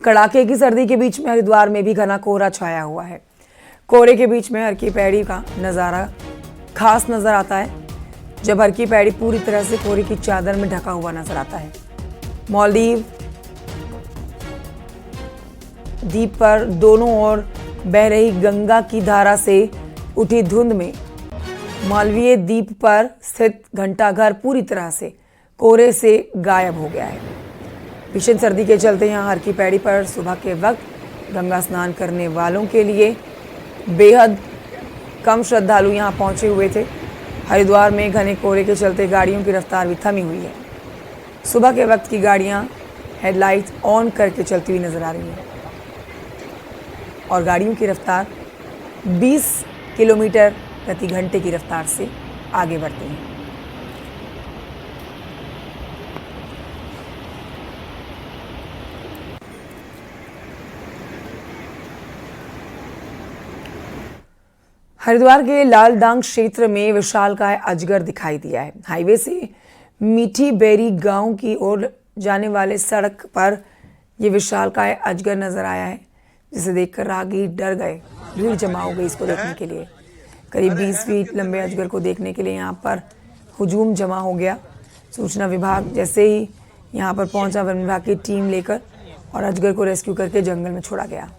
कड़ाके की सर्दी के बीच में हरिद्वार में भी घना कोहरा छाया हुआ है। कोहरे के बीच में हर की पैड़ी का नज़ारा खास नजर आता है, जब हर की पैड़ी पूरी तरह से कोहरे की चादर में ढका हुआ नजर आता है। मालदीव द्वीप पर दोनों ओर बह रही गंगा की धारा से उठी धुंध में मालवीय द्वीप पर स्थित घंटाघर पूरी तरह से कोहरे से गायब हो गया है। भीषण सर्दी के चलते यहाँ हर की पैड़ी पर सुबह के वक्त गंगा स्नान करने वालों के लिए बेहद कम श्रद्धालु यहाँ पहुँचे हुए थे। हरिद्वार में घने कोहरे के चलते गाड़ियों की रफ्तार भी थमी हुई है। सुबह के वक्त की गाड़ियाँ हेडलाइट ऑन करके चलती हुई नजर आ रही हैं और गाड़ियों की रफ्तार 20 किलोमीटर प्रति घंटे की रफ्तार से आगे बढ़ती हैं। हरिद्वार के लालडांग क्षेत्र में विशालकाय अजगर दिखाई दिया है। हाईवे से मीठी बेरी गांव की ओर जाने वाले सड़क पर यह विशालकाय अजगर नजर आया है, जिसे देखकर राहगीर डर गए। भीड़ जमा हो गई इसको देखने के लिए। करीब 20 फीट लंबे अजगर को देखने के लिए यहाँ पर हुजूम जमा हो गया। सूचना विभाग जैसे ही यहाँ पर पहुंचा, वन विभाग की टीम लेकर और अजगर को रेस्क्यू करके जंगल में छोड़ा गया।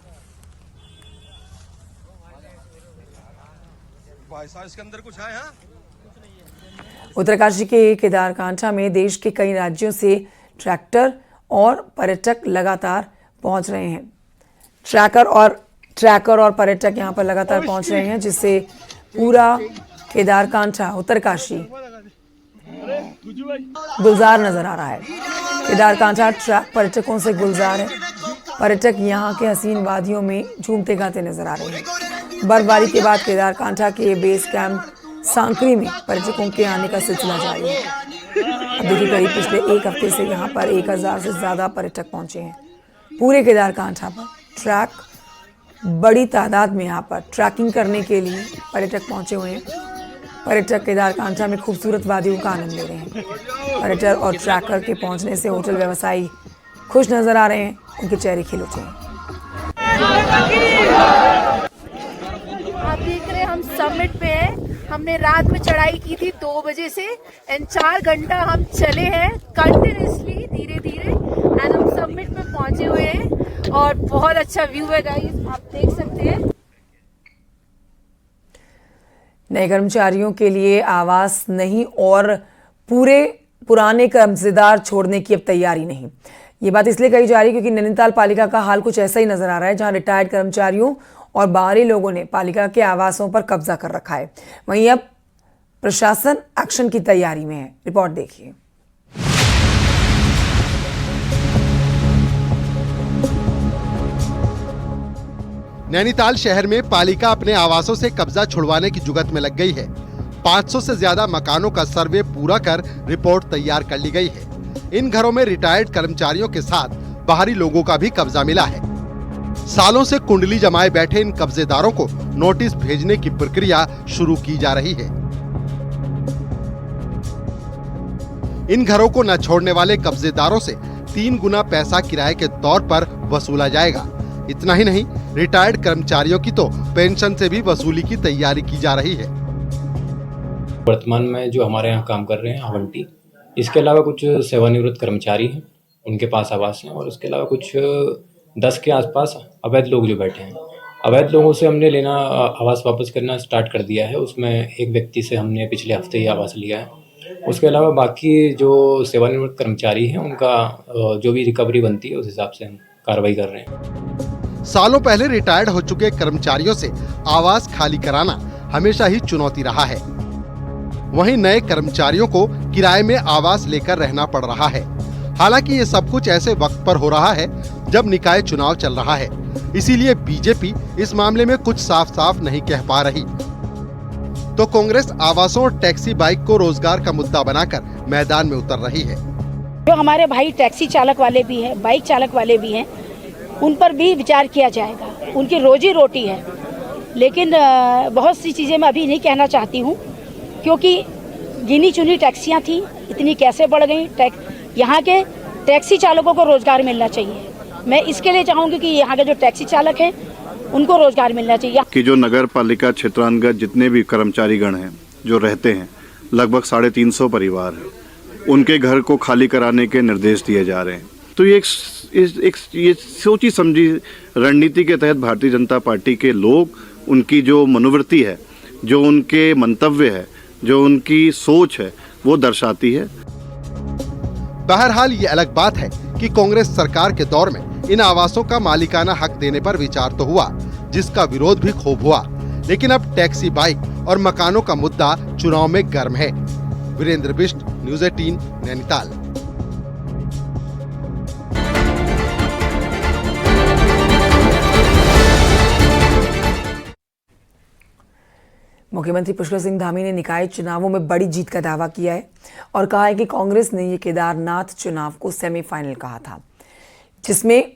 इसके अंदर कुछ है? उत्तरकाशी के केदारकांठा में देश के कई राज्यों से ट्रैक्टर और पर्यटक लगातार पहुंच रहे हैं। ट्रैकर और पर्यटक यहां पर लगातार पहुंच रहे हैं, जिससे पूरा केदारकांठा उत्तरकाशी गुलजार नजर आ रहा है। केदारकांठा पर्यटकों से गुलजार है। पर्यटक यहां के हसीन वादियों में झूमते गाते नजर आ रहे हैं। बर्फबारी के बाद केदारकांठा के बेस कैंप सांकरी में पर्यटकों के आने का सिलसिला जारी है। अब देखिए, करीब पिछले एक हफ्ते से यहाँ पर 1000 से ज़्यादा पर्यटक पहुँचे हैं। पूरे केदारकांठा पर बड़ी तादाद में यहाँ पर ट्रैकिंग करने के लिए पर्यटक पहुँचे हुए हैं। पर्यटक केदारकांठा में खूबसूरत वादियों का आनंद ले रहे हैं। पर्यटक और ट्रैकर के पहुँचने से होटल व्यवसायी खुश नजर आ रहे हैं, उनके चेहरे खिल उठे हैं। आप देख रहे हैं हम समिट पे हैं। हमने रात में चढ़ाई की थी 2 बजे से एंड 4 घंटा हम चले हैं कंटिन्यूसली धीरे धीरे एंड हम समिट पे पहुंचे हुए हैं और बहुत अच्छा व्यू है गाइस, आप देख सकते हैं। नए कर्मचारियों के लिए आवास नहीं और पुराने कर्मचारी छोड़ने की अब तैयारी नहीं। ये बात इसलिए कही जा रही है क्योंकि नैनीताल पालिका का हाल कुछ ऐसा ही नजर आ रहा है, जहां रिटायर्ड कर्मचारियों और बाहरी लोगों ने पालिका के आवासों पर कब्जा कर रखा है। वहीं अब प्रशासन एक्शन की तैयारी में है। रिपोर्ट देखिए। नैनीताल शहर में पालिका अपने आवासों से कब्जा छुड़वाने की जुगत में लग गई है। 500 से ज्यादा मकानों का सर्वे पूरा कर रिपोर्ट तैयार कर ली गई है। इन घरों में रिटायर्ड कर्मचारियों के साथ बाहरी लोगों का भी कब्जा मिला है। सालों से कुंडली जमाए बैठे इन कब्जेदारों को नोटिस भेजने की प्रक्रिया शुरू की जा रही है। इन घरों को न छोड़ने वाले कब्जेदारों से 3 गुना पैसा किराए के तौर पर वसूला जाएगा। इतना ही नहीं, रिटायर्ड कर्मचारियों की तो पेंशन से भी वसूली की तैयारी की जा रही है। वर्तमान में जो हमारे यहाँ काम कर रहे हैं आवंटी, इसके अलावा कुछ सेवानिवृत्त कर्मचारी हैं, उनके पास आवास हैं, और इसके अलावा कुछ 10 के आसपास अवैध लोग जो बैठे हैं। अवैध लोगों से हमने लेना आवास वापस करना स्टार्ट कर दिया है। उसमें एक व्यक्ति से हमने पिछले हफ्ते ही आवास लिया है। उसके अलावा बाकी जो सेवानिवृत्त कर्मचारी हैं, उनका जो भी रिकवरी बनती है उस हिसाब से हम कार्रवाई कर रहे हैं। सालों पहले रिटायर्ड हो चुके कर्मचारियों से आवास खाली कराना हमेशा ही चुनौती रहा है। वहीं नए कर्मचारियों को किराए में आवास लेकर रहना पड़ रहा है। हालांकि ये सब कुछ ऐसे वक्त पर हो रहा है जब निकाय चुनाव चल रहा है, इसीलिए बीजेपी इस मामले में कुछ साफ साफ नहीं कह पा रही। तो कांग्रेस आवासों और टैक्सी बाइक को रोजगार का मुद्दा बनाकर मैदान में उतर रही है। जो हमारे भाई टैक्सी चालक वाले भी हैं, बाइक चालक वाले भी हैं, उन पर भी विचार किया जाएगा। उनकी रोजी रोटी है। लेकिन बहुत सी चीजें मैं अभी नहीं कहना चाहती हूँ, क्योंकि गिनी चुनी टैक्सियाँ थी, इतनी कैसे बढ़ गई। यहाँ के टैक्सी चालकों को रोजगार मिलना चाहिए। मैं इसके लिए चाहूँगी कि यहाँ के जो टैक्सी चालक हैं उनको रोजगार मिलना चाहिए। कि जो नगर पालिका क्षेत्रांतर्गत जितने भी कर्मचारीगण हैं जो रहते हैं, लगभग 350 परिवार हैं, उनके घर को खाली कराने के निर्देश दिए जा रहे हैं। तो ये ये सोची समझी रणनीति के तहत भारतीय जनता पार्टी के लोग, उनकी जो मनोवृत्ति है, जो उनके मंतव्य है, जो उनकी सोच है, वो दर्शाती है। बहरहाल ये अलग बात है कि कांग्रेस सरकार के दौर में इन आवासों का मालिकाना हक देने पर विचार तो हुआ, जिसका विरोध भी खूब हुआ, लेकिन अब टैक्सी, बाइक और मकानों का मुद्दा चुनाव में गर्म है। वीरेंद्र बिष्ट, न्यूज़ 18, नैनीताल। मुख्यमंत्री पुष्कर सिंह धामी ने निकाय चुनावों में बड़ी जीत का दावा किया है और कहा है कि कांग्रेस ने ये केदारनाथ चुनाव को सेमीफाइनल कहा था, जिसमें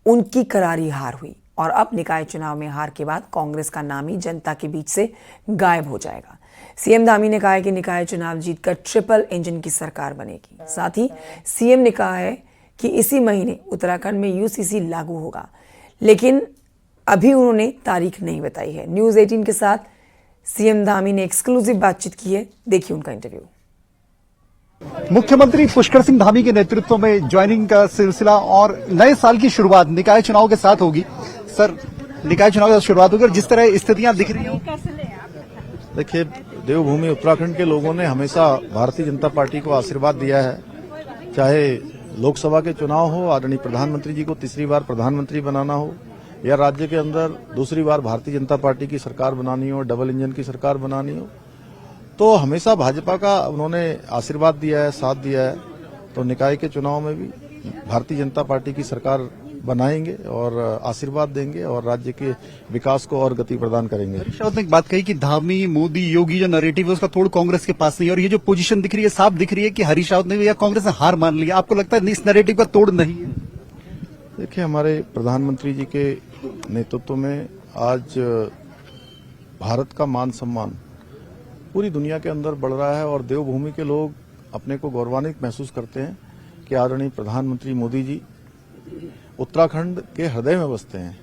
उनकी करारी हार हुई और अब निकाय चुनाव में हार के बाद कांग्रेस का नाम ही जनता के बीच से गायब हो जाएगा। सीएम धामी ने कहा है कि निकाय चुनाव जीतकर ट्रिपल इंजन की सरकार बनेगी। साथ ही सीएम ने कहा है कि इसी महीने उत्तराखंड में यूसीसी लागू होगा, लेकिन अभी उन्होंने तारीख नहीं बताई है। न्यूज़ 18 के साथ सीएम धामी ने एक्सक्लूसिव बातचीत की है, देखिए उनका इंटरव्यू। मुख्यमंत्री पुष्कर सिंह धामी के नेतृत्व में ज्वाइनिंग का सिलसिला और नए साल की शुरुआत निकाय चुनाव के साथ होगी। सर, निकाय चुनाव की शुरुआत होगी और जिस तरह स्थितियां दिख रही हैं, देखिए, देवभूमि उत्तराखंड के लोगों ने हमेशा भारतीय जनता पार्टी को आशीर्वाद दिया है। चाहे लोकसभा के चुनाव हो, आदरणीय प्रधानमंत्री जी को तीसरी बार प्रधानमंत्री बनाना हो, या राज्य के अंदर दूसरी बार भारतीय जनता पार्टी की सरकार बनानी हो, डबल इंजन की सरकार बनानी हो, तो हमेशा भाजपा का उन्होंने आशीर्वाद दिया है, साथ दिया है। तो निकाय के चुनाव में भी भारतीय जनता पार्टी की सरकार बनाएंगे और आशीर्वाद देंगे और राज्य के विकास को और गति प्रदान करेंगे। हरीश रावत ने एक बात कही कि धामी, मोदी, योगी जो नैरेटिव है उसका तोड़ कांग्रेस के पास नहीं है और ये जो पोजीशन दिख रही है, साफ दिख रही है कि हरीश रावत ने या कांग्रेस ने हार मान लिया। आपको लगता है इस नैरेटिव का तोड़ नहीं है? देखिए, हमारे प्रधानमंत्री जी के नेतृत्व में आज भारत का मान सम्मान पूरी दुनिया के अंदर बढ़ रहा है और देवभूमि के लोग अपने को गौरवान्वित महसूस करते हैं कि आदरणीय प्रधानमंत्री मोदी जी उत्तराखंड के हृदय में बसते हैं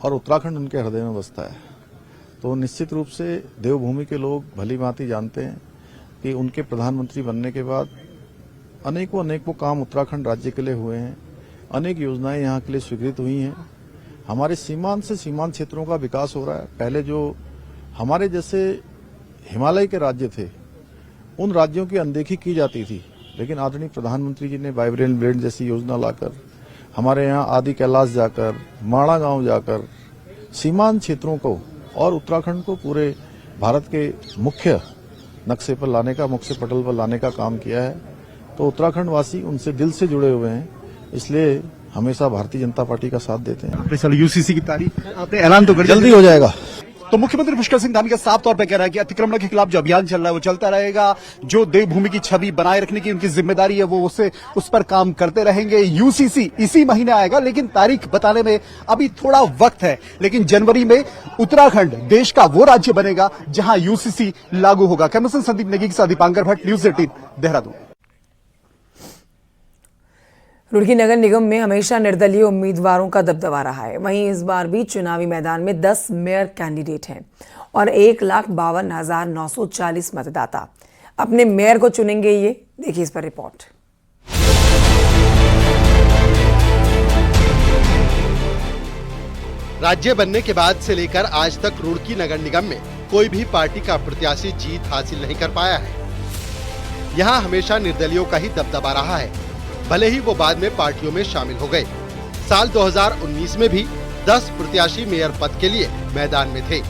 और उत्तराखंड उनके हृदय में बसता है। तो निश्चित रूप से देवभूमि के लोग भली भांति जानते हैं कि उनके प्रधानमंत्री बनने के बाद अनेकों काम उत्तराखंड राज्य के लिए हुए हैं, अनेक योजनाएं यहाँ के लिए स्वीकृत हुई हैं। हमारे सीमांत से सीमांत क्षेत्रों का विकास हो रहा है। पहले जो हमारे जैसे हिमालय के राज्य थे, उन राज्यों की अनदेखी की जाती थी, लेकिन आदरणीय प्रधानमंत्री जी ने वाइब्रेंट ब्रेंड जैसी योजना लाकर हमारे यहाँ आदि कैलाश जाकर, माणा गांव जाकर सीमांत क्षेत्रों को और उत्तराखंड को पूरे भारत के मुख्य नक्शे पर लाने का, मुख्य पटल पर लाने का काम किया है। तो उत्तराखंड वासी उनसे दिल से जुड़े हुए हैं, इसलिए हमेशा भारतीय जनता पार्टी का साथ देते हैं। यूसीसी की तारीख आपने ऐलान तो कर दिया, जल्दी हो जाएगा। तो मुख्यमंत्री पुष्कर सिंह धामी का साफ तौर पर कह रहा है कि अतिक्रमण के खिलाफ जो अभियान चल रहा है वो चलता रहेगा। जो देवभूमि की छवि बनाए रखने की उनकी जिम्मेदारी है वो उस पर काम करते रहेंगे। यूसीसी इसी महीने आएगा, लेकिन तारीख बताने में अभी थोड़ा वक्त है। लेकिन जनवरी में उत्तराखंड देश का वो राज्य बनेगा जहां यूसीसी लागू होगा। कैमरा संदीप नेगी के साथ दीपांकर भट्ट, न्यूज़ 18, देहरादून। रुड़की नगर निगम में हमेशा निर्दलीय उम्मीदवारों का दबदबा रहा है। वहीं इस बार भी चुनावी मैदान में 10 मेयर कैंडिडेट हैं और 1,52,940 मतदाता अपने मेयर को चुनेंगे। ये देखिए इस पर रिपोर्ट। राज्य बनने के बाद से लेकर आज तक रुड़की नगर निगम में कोई भी पार्टी का प्रत्याशी जीत हासिल नहीं कर पाया है। यहाँ हमेशा निर्दलियों का ही दबदबा रहा है, भले ही वो बाद में पार्टियों में शामिल हो गए। साल 2019 में भी 10 प्रत्याशी मेयर पद के लिए मैदान में थे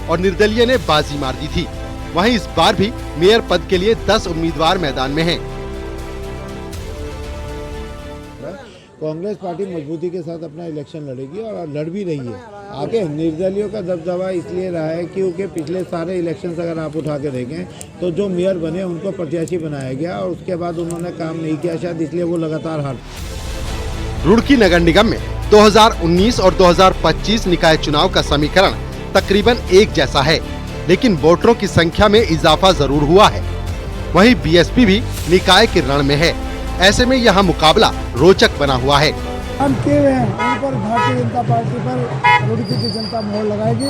और निर्दलीय ने बाजी मार दी थी। वहीं इस बार भी मेयर पद के लिए 10 उम्मीदवार मैदान में हैं। कांग्रेस पार्टी मजबूती के साथ अपना इलेक्शन लड़ेगी और लड़ भी रही है। आगे निर्दलियों का दबदबा इसलिए रहा है क्योंकि पिछले सारे इलेक्शंस अगर आप उठा के देखें तो जो मेयर बने उनको प्रत्याशी बनाया गया और उसके बाद उन्होंने काम नहीं किया, शायद इसलिए वो लगातार हार। रुड़की नगर निगम में 2019 और 2025 निकाय चुनाव का समीकरण तकरीबन एक जैसा है, लेकिन वोटरों की संख्या में इजाफा जरूर हुआ है। वहीं बीएसपी भी निकाय के रण में है। ऐसे में यहाँ मुकाबला रोचक बना हुआ है। हम किए हुए हैं उन पर भारतीय जनता पार्टी पर रुड़की की जनता मोहर लगाएगी,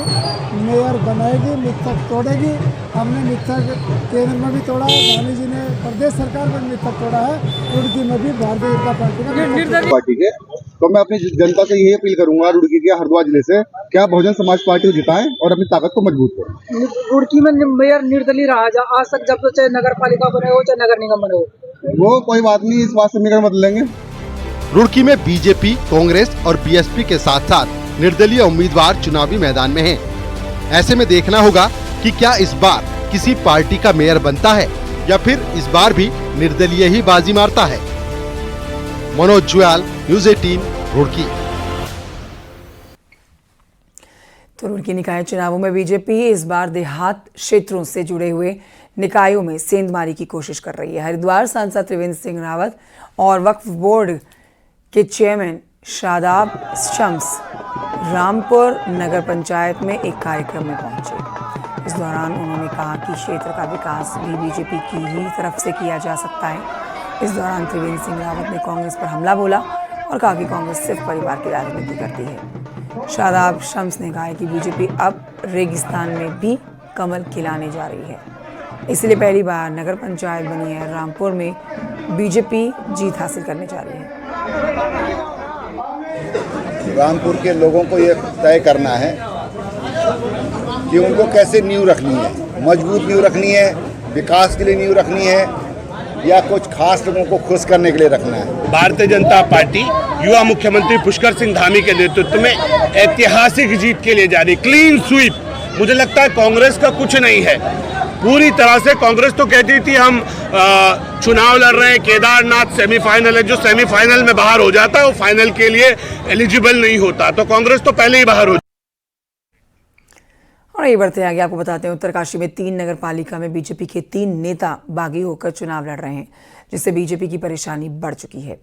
मेयर बनाएगी, मिथक तोड़ेगी। हमने मिथक केंद्र में भी तोड़ा है, गांधी जी ने प्रदेश सरकार में मिथक तोड़ा है, रुड़की में भी भारतीय जनता पार्टी के। तो मैं अपनी जनता से यही अपील करूंगा रुड़की के हरिद्वार जिले से, क्या बहुजन समाज पार्टी को जिताएं और अपनी ताकत को मजबूत करें। रुड़की में मेयर निर्दलीय रहा आज तक, जब तो चाहे नगर पालिका बने हो चाहे नगर निगम बने हो। वो कोई बात नहीं, इस बात से निकल मत लेंगे। रुड़की में बीजेपी, कांग्रेस और बीएसपी के साथ साथ निर्दलीय उम्मीदवार चुनावी मैदान में हैं। ऐसे में देखना होगा कि क्या इस बार किसी पार्टी का मेयर बनता है या फिर इस बार भी निर्दलीय ही बाजी मारता है। मनोज जुयाल, न्यूज़ 18, रुड़की। तो रुड़की निकाय चुनावों में बीजेपी इस बार देहात क्षेत्रों से जुड़े हुए निकायों में सेंधमारी की कोशिश कर रही है। हरिद्वार सांसद त्रिवेंद्र सिंह रावत और वक्फ बोर्ड के चेयरमैन शादाब शम्स रामपुर नगर पंचायत में एक कार्यक्रम में पहुंचे। इस दौरान उन्होंने कहा कि क्षेत्र का विकास भी बीजेपी की ही तरफ से किया जा सकता है। इस दौरान त्रिवेंद्र सिंह रावत ने कांग्रेस पर हमला बोला और कहा कि कांग्रेस सिर्फ परिवार की राजनीति करती है। शादाब शम्स ने कहा कि बीजेपी अब रेगिस्तान में भी कमल खिलाने जा रही है, इसलिए पहली बार नगर पंचायत बनी है रामपुर में बीजेपी जीत हासिल करने जा रही है। रामपुर के लोगों को ये तय करना है कि उनको कैसे नींव रखनी है, मजबूत नींव रखनी है, विकास के लिए नींव रखनी है या कुछ खास लोगों को खुश करने के लिए रखना है। भारतीय जनता पार्टी युवा मुख्यमंत्री पुष्कर सिंह धामी के नेतृत्व में ऐतिहासिक जीत के लिए जा रही, क्लीन स्वीप। मुझे लगता है कांग्रेस का कुछ नहीं है, पूरी तरह से कांग्रेस तो कहती थी हम चुनाव लड़ रहे हैं, केदारनाथ सेमीफाइनल है, जो सेमीफाइनल में बाहर हो जाता है वो फाइनल के लिए एलिजिबल नहीं होता, तो कांग्रेस तो पहले ही बाहर हो। और ये बढ़ते आगे आपको बताते हैं, उत्तरकाशी में 3 नगर पालिका में बीजेपी के 3 नेता बागी होकर चुनाव लड़ रहे हैं, जिससे बीजेपी की परेशानी बढ़ चुकी है।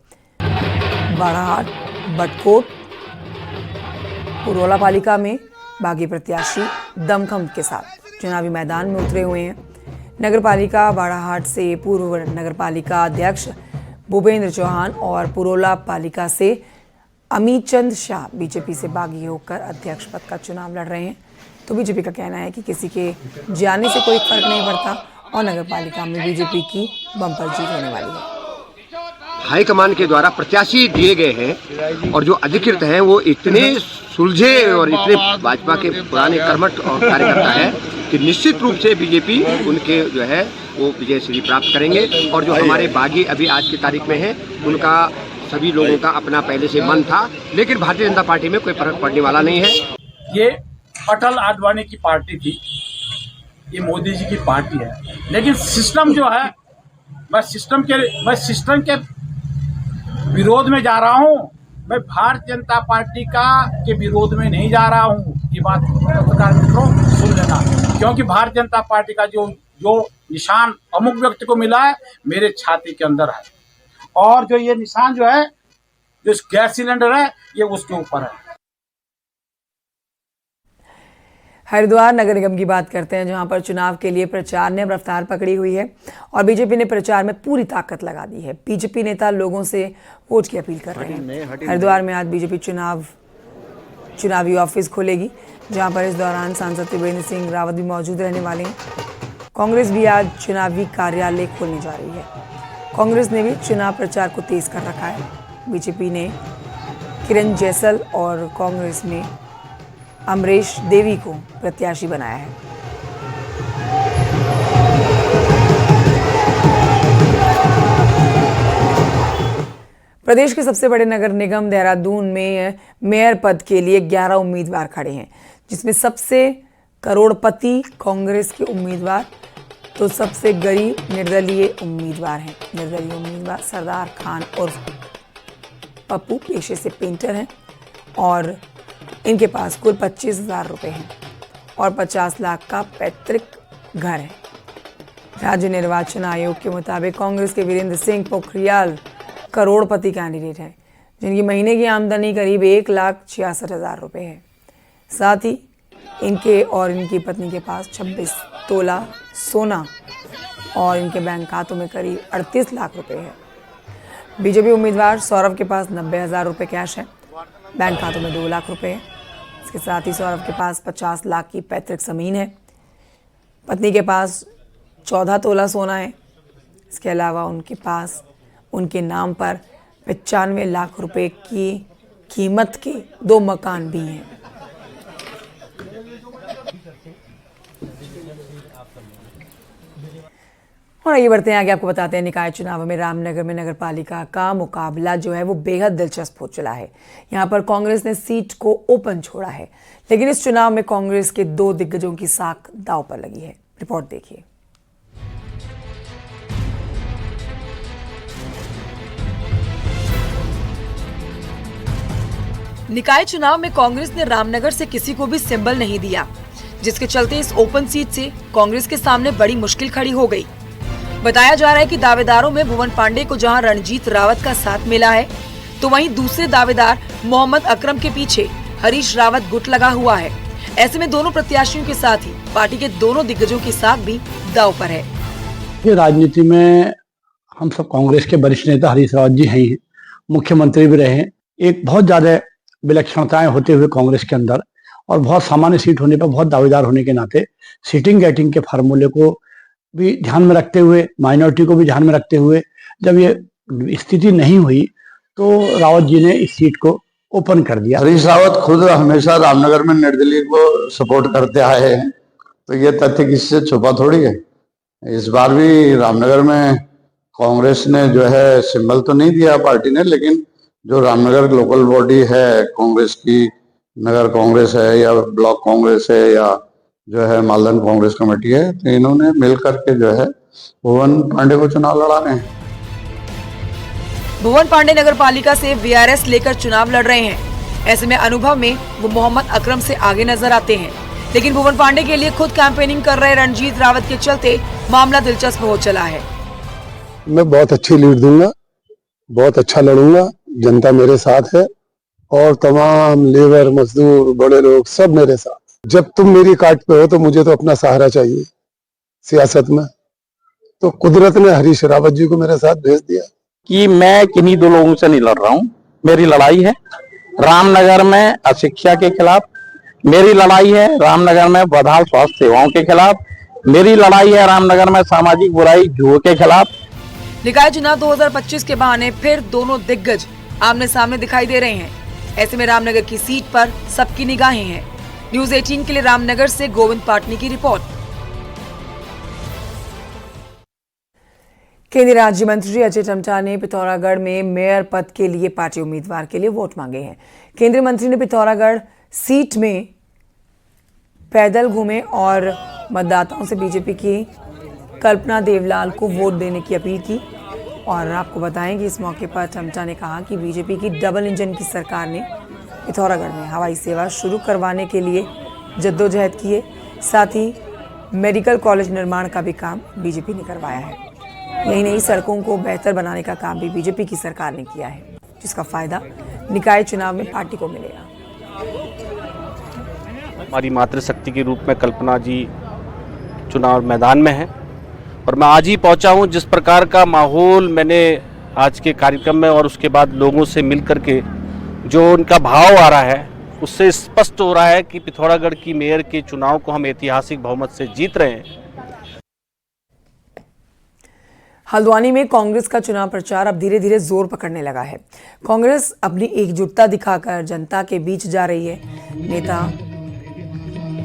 बाड़ाहाट, बटकोट, पुरोला पालिका में बागी प्रत्याशी दमखम के साथ चुनावी मैदान में उतरे हुए हैं। नगर पालिका बाड़ाहाट से पूर्व नगर पालिका अध्यक्ष भूपेंद्र चौहान और पुरोला पालिका से अमित चंद शाह बीजेपी से बागी होकर अध्यक्ष पद का चुनाव लड़ रहे हैं। तो बीजेपी का कहना है कि किसी के जाने से कोई फर्क नहीं पड़ता और नगर पालिका में बीजेपी की बम्पर जीत होने वाली है। हाईकमान के द्वारा प्रत्याशी दिए गए हैं और जो अधिकृत हैं वो इतने सुलझे और इतने भाजपा के पुराने कर्मठ और कार्यकर्ता है कि निश्चित रूप से बीजेपी उनके जो है वो विजय श्री प्राप्त करेंगे। और जो हमारे बागी अभी आज की तारीख में हैं उनका सभी लोगों का अपना पहले से मन था, लेकिन भारतीय जनता पार्टी में कोई फर्क पड़ने वाला नहीं है। ये अटल आडवाणी की पार्टी थी, ये मोदी जी की पार्टी है, लेकिन सिस्टम जो है मैं सिस्टम के विरोध में जा रहा हूँ। मैं भारतीय जनता पार्टी के विरोध में नहीं जा रहा हूँ। ये बात पत्रकार मित्रों सुन लेना, क्योंकि भारतीय जनता पार्टी का जो निशान अमुक व्यक्ति को मिला है मेरे छाती के अंदर है, और जो ये निशान जो है जो गैस सिलेंडर है ये उसके ऊपर है। हरिद्वार नगर निगम की बात करते हैं, जहां पर चुनाव के लिए प्रचार ने रफ्तार पकड़ी हुई है और बीजेपी ने प्रचार में पूरी ताकत लगा दी है। बीजेपी नेता लोगों से वोट की अपील कर रहे हैं। हरिद्वार में आज बीजेपी चुनावी ऑफिस खोलेगी, जहां पर इस दौरान सांसद त्रिवेंद्र सिंह रावत भी मौजूद रहने वाले हैं। कांग्रेस भी आज चुनावी कार्यालय खोलने जा रही है। कांग्रेस ने भी चुनाव प्रचार को तेज कर रखा है। बीजेपी ने किरण जैसल और कांग्रेस ने अमरेश देवी को प्रत्याशी बनाया है। प्रदेश के सबसे बड़े नगर निगम देहरादून में मेयर पद के लिए 11 उम्मीदवार खड़े हैं, जिसमें सबसे करोड़पति कांग्रेस के उम्मीदवार तो सबसे गरीब निर्दलीय उम्मीदवार हैं। निर्दलीय उम्मीदवार सरदार खान और पप्पू पेशे से पेंटर हैं और इनके पास कुल 25,000 रुपये हैं और 50 लाख का पैतृक घर है। राज्य निर्वाचन आयोग के मुताबिक कांग्रेस के वीरेंद्र सिंह पोखरियाल करोड़पति कैंडिडेट हैं, जिनकी महीने की आमदनी करीब 1,66,000 रुपये है। साथ ही इनके और इनकी पत्नी के पास 26 तोला सोना और इनके बैंक खातों में करीब 38 लाख रुपए है। बीजेपी उम्मीदवार सौरभ के पास 90,000 रुपये कैश है। बैंक खातों में 2 लाख रुपए है। इसके साथ ही सौरभ के पास 50 लाख की पैतृक जमीन है। पत्नी के पास 14 तोला सोना है। इसके अलावा उनके पास उनके नाम पर 95 लाख रुपए की कीमत के 2 मकान भी हैं। और आइए बढ़ते हैं आगे, आपको बताते हैं निकाय चुनाव में रामनगर में नगर पालिका का मुकाबला जो है वो बेहद दिलचस्प हो चला है। यहाँ पर कांग्रेस ने सीट को ओपन छोड़ा है, लेकिन इस चुनाव में कांग्रेस के 2 दिग्गजों की साख दांव पर लगी है। रिपोर्ट देखिए। निकाय चुनाव में कांग्रेस ने रामनगर से किसी को भी सिंबल नहीं दिया, जिसके चलते इस ओपन सीट से कांग्रेस के सामने बड़ी मुश्किल खड़ी हो गई। बताया जा रहा है कि दावेदारों में भुवन पांडे को जहां रणजीत रावत का साथ मिला है, तो वहीं दूसरे दावेदार मोहम्मद अकरम के पीछे हरीश रावत गुट लगा हुआ है। ऐसे में दोनों प्रत्याशियों के साथ ही पार्टी के दोनों दिग्गजों की साख भी दांव पर है। ये राजनीति में हम सब कांग्रेस के वरिष्ठ नेता हरीश रावत जी हैं, मुख्यमंत्री भी रहे। एक बहुत ज्यादा विलक्षणताएं होते हुए कांग्रेस के अंदर और बहुत सामान्य सीट होने पर बहुत दावेदार होने के नाते सीटिंग गेटिंग के फार्मूले को भी ध्यान में रखते हुए, माइनॉरिटी को भी ध्यान में रखते हुए जब ये स्थिति नहीं हुई तो रावत जी ने इस सीट को ओपन कर दिया। हरीश रावत खुद हमेशा रामनगर में निर्दलीय को सपोर्ट करते आए हैं, तो ये तथ्य किससे छुपा थोड़ी है। इस बार भी रामनगर में कांग्रेस ने जो है सिंबल तो नहीं दिया पार्टी ने, लेकिन जो रामनगर लोकल बॉडी है कांग्रेस की, नगर कांग्रेस है या ब्लॉक कांग्रेस है या जो है मालदन कांग्रेस कमेटी है, तो इन्होंने मिल करके जो है भुवन पांडे को चुनाव लड़ा रहे हैं। भुवन पांडे नगर पालिका से वीआरएस लेकर चुनाव लड़ रहे हैं। ऐसे में अनुभव में वो मोहम्मद अकरम से आगे नजर आते हैं, लेकिन भुवन पांडे के लिए खुद कैंपेनिंग कर रहे रणजीत रावत के चलते मामला दिलचस्प हो चला है। मैं बहुत अच्छी लीड दूंगा, बहुत अच्छा लड़ूंगा, जनता मेरे साथ है और तमाम लेबर मजदूर बड़े लोग सब मेरे साथ। जब तुम मेरी काट पे हो तो मुझे तो अपना सहारा चाहिए सियासत में, तो कुदरत ने हरीश रावत जी को मेरे साथ भेज दिया। कि मैं किन्हीं 2 लोगों से नहीं लड़ रहा हूँ, मेरी लड़ाई है रामनगर में अशिक्षा के खिलाफ, मेरी लड़ाई है रामनगर में बदहाल स्वास्थ्य सेवाओं के खिलाफ, मेरी लड़ाई है रामनगर में सामाजिक बुराई जुए के खिलाफ। निकाय चुनाव 2025 के बहाने फिर दोनों दिग्गज आमने सामने दिखाई दे रहे हैं। ऐसे में रामनगर की सीट पर सबकी निगाहें हैं। न्यूज़ 18 के लिए रामनगर से गोविंद पाटनी की रिपोर्ट। केंद्रीय राज्य मंत्री अजय टम्टा ने पिथौरागढ़ में मेयर पद के लिए पार्टी उम्मीदवार के लिए वोट मांगे हैं। केंद्रीय मंत्री ने पिथौरागढ़ सीट में पैदल घूमे और मतदाताओं से बीजेपी की कल्पना देवलाल को वोट देने की अपील की। और आपको बताएं कि इस मौके पर टम्टा ने कहा कि बीजेपी की डबल इंजन की सरकार ने पिथौरागढ़ में हवाई सेवा शुरू करवाने के लिए जद्दोजहद की है। साथ ही मेडिकल कॉलेज निर्माण का भी काम बीजेपी ने करवाया है। यही नहीं, सड़कों को बेहतर बनाने का काम भी बीजेपी की सरकार ने किया है, जिसका फायदा निकाय चुनाव में पार्टी को मिलेगा। हमारी मातृशक्ति के रूप में कल्पना जी चुनाव मैदान में है और मैं आज ही पहुंचा हूं। जिस प्रकार का माहौल मैंने आज के कार्यक्रम में और उसके बाद लोगों से मिल करके जो उनका भाव आ रहा है, उससे स्पष्ट हो रहा है कि पिथौरागढ़ की मेयर के चुनाव को हम ऐतिहासिक बहुमत से जीत रहे हैं। हल्द्वानी में कांग्रेस का चुनाव प्रचार अब धीरे धीरे जोर पकड़ने लगा है। कांग्रेस अपनी एकजुटता दिखाकर जनता के बीच जा रही है। नेता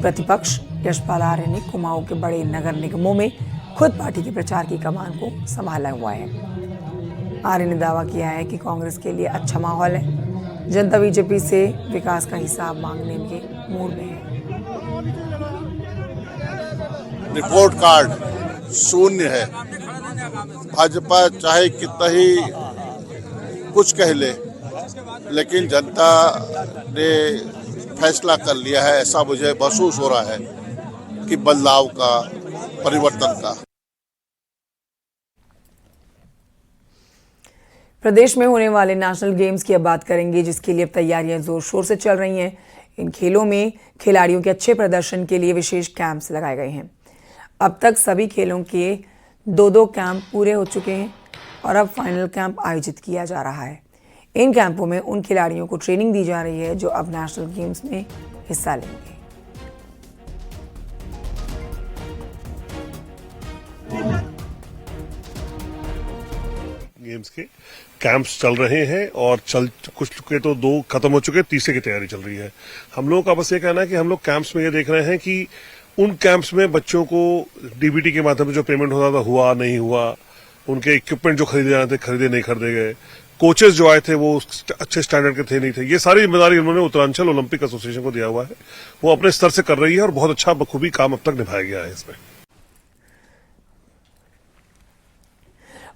प्रतिपक्ष यशपाल आर्य ने कुमाऊं के बड़े नगर निगमों में खुद पार्टी के प्रचार की कमान को संभाला हुआ है। आर्य ने दावा किया है कि कांग्रेस के लिए अच्छा माहौल है। जनता बीजेपी से विकास का हिसाब मांगने के मूड में है। रिपोर्ट कार्ड शून्य है। भाजपा चाहे कितना ही कुछ कह ले, लेकिन जनता ने फैसला कर लिया है। ऐसा मुझे महसूस हो रहा है कि बदलाव का, परिवर्तन का। प्रदेश में होने वाले नेशनल गेम्स की अब बात करेंगे, जिसके लिए अब तैयारियां जोर शोर से चल रही हैं। इन खेलों में खिलाड़ियों के अच्छे प्रदर्शन के लिए विशेष कैंप्स लगाए गए हैं। अब तक सभी खेलों के 2-2 कैंप पूरे हो चुके हैं। और अब फाइनल कैंप आयोजित किया जा रहा है। इन कैंपों में उन खिलाड़ियों को ट्रेनिंग दी जा रही है जो अब नेशनल गेम्स में हिस्सा लेंगे। गेम्स के कैंप्स चल रहे हैं और कुछ के तो 2 खत्म हो चुके, तीसरे की तैयारी चल रही है। हम लोगों का बस ये कहना है कि हम लोग कैंप्स में ये देख रहे हैं कि उन कैंप्स में बच्चों को डीबीटी के माध्यम से जो पेमेंट होता था हुआ नहीं हुआ, उनके इक्विपमेंट जो खरीदे जाने थे खरीदे नहीं खरीदे गए, कोचेस जो आए थे वो अच्छे स्टैंडर्ड के थे नहीं थे, ये सारी जिम्मेदारी उन्होंने उत्तरांचल ओलंपिक एसोसिएशन को दिया हुआ है। वो अपने स्तर से कर रही है और बहुत अच्छा बखूबी काम अब तक निभाया गया है इसमें।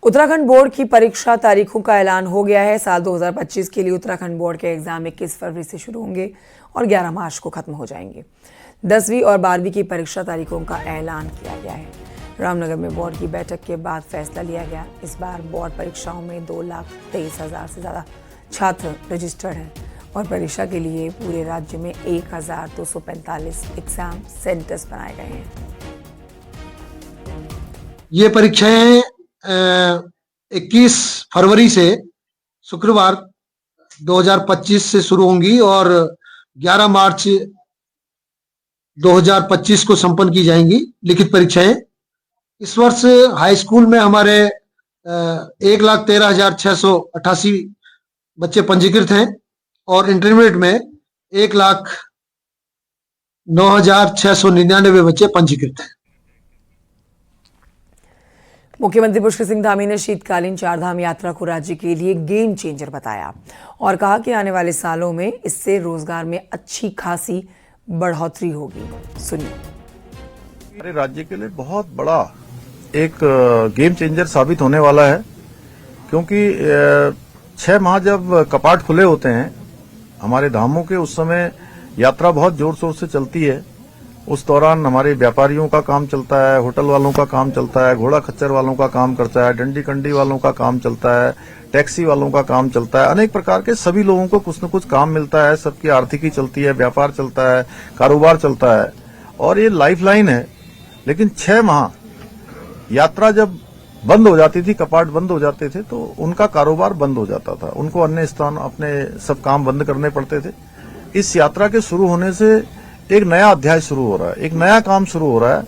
उत्तराखंड बोर्ड की परीक्षा तारीखों का ऐलान हो गया है। साल 2025 के लिए उत्तराखंड बोर्ड के एग्जाम 21 फरवरी से शुरू होंगे और 11 मार्च को खत्म हो जाएंगे। 10वीं और 12वीं की परीक्षा तारीखों का ऐलान किया गया है। रामनगर में बोर्ड की बैठक के बाद फैसला लिया गया। इस बार बोर्ड परीक्षाओं में 2,23,000 से ज्यादा छात्र रजिस्टर्ड हैं और परीक्षा के लिए पूरे राज्य में 1,245 एग्जाम सेंटर्स बनाए गए हैं। ये परीक्षाएं 21 फरवरी से शुक्रवार 2025 से शुरू होंगी और 11 मार्च 2025 को संपन्न की जाएंगी लिखित परीक्षाएं। इस वर्ष हाई स्कूल में हमारे 1,13,688 बच्चे पंजीकृत हैं और इंटरमीडिएट में 1,09,699 बच्चे पंजीकृत हैं। मुख्यमंत्री पुष्कर सिंह धामी ने शीतकालीन चारधाम यात्रा को राज्य के लिए गेम चेंजर बताया और कहा कि आने वाले सालों में इससे रोजगार में अच्छी खासी बढ़ोतरी होगी। सुनिए। हमारे राज्य के लिए बहुत बड़ा एक गेम चेंजर साबित होने वाला है, क्योंकि 6 माह जब कपाट खुले होते हैं हमारे धामों के, उस समय यात्रा बहुत जोर शोर से चलती है। उस दौरान हमारे व्यापारियों का काम चलता है, होटल वालों का काम चलता है, घोड़ा खच्चर वालों का काम करता है, डंडी कंडी वालों का काम चलता है, टैक्सी वालों का काम चलता है। अनेक प्रकार के सभी लोगों को कुछ न कुछ काम मिलता है, सबकी आर्थिकी चलती है, व्यापार चलता है, कारोबार चलता है और ये लाइफलाइन है। लेकिन 6 माह यात्रा जब बंद हो जाती थी, कपाट बंद हो जाते थे, तो उनका कारोबार बंद हो जाता था, उनको अन्य स्थान अपने सब काम बंद करने पड़ते थे। इस यात्रा के शुरू होने से एक नया अध्याय शुरू हो रहा है, एक नया काम शुरू हो रहा है।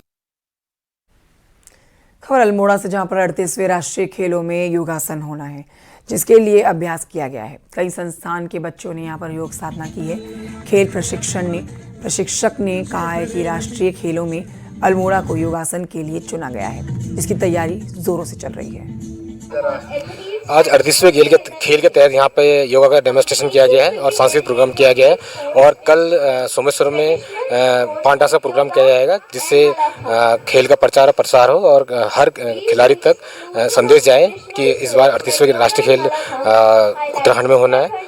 खबर अल्मोड़ा से, जहां पर 38वें राष्ट्रीय खेलों में योगासन होना है, जिसके लिए अभ्यास किया गया है। कई संस्थान के बच्चों ने यहां पर योग साधना की है। खेल प्रशिक्षक ने कहा है कि राष्ट्रीय खेलों में अल्मोड़ा को योगासन के लिए चुना गया है, जिसकी तैयारी जोरों से चल रही है। आज 38वें खेल के तहत यहाँ पे योगा का डेमोन्स्ट्रेशन किया गया है और सांस्कृतिक प्रोग्राम किया गया है और कल सोमेश्वर में पांडा सा प्रोग्राम किया जाएगा, जिससे खेल का प्रचार प्रसार हो और हर खिलाड़ी तक संदेश जाए कि इस बार 38वें राष्ट्रीय खेल उत्तराखंड में होना है।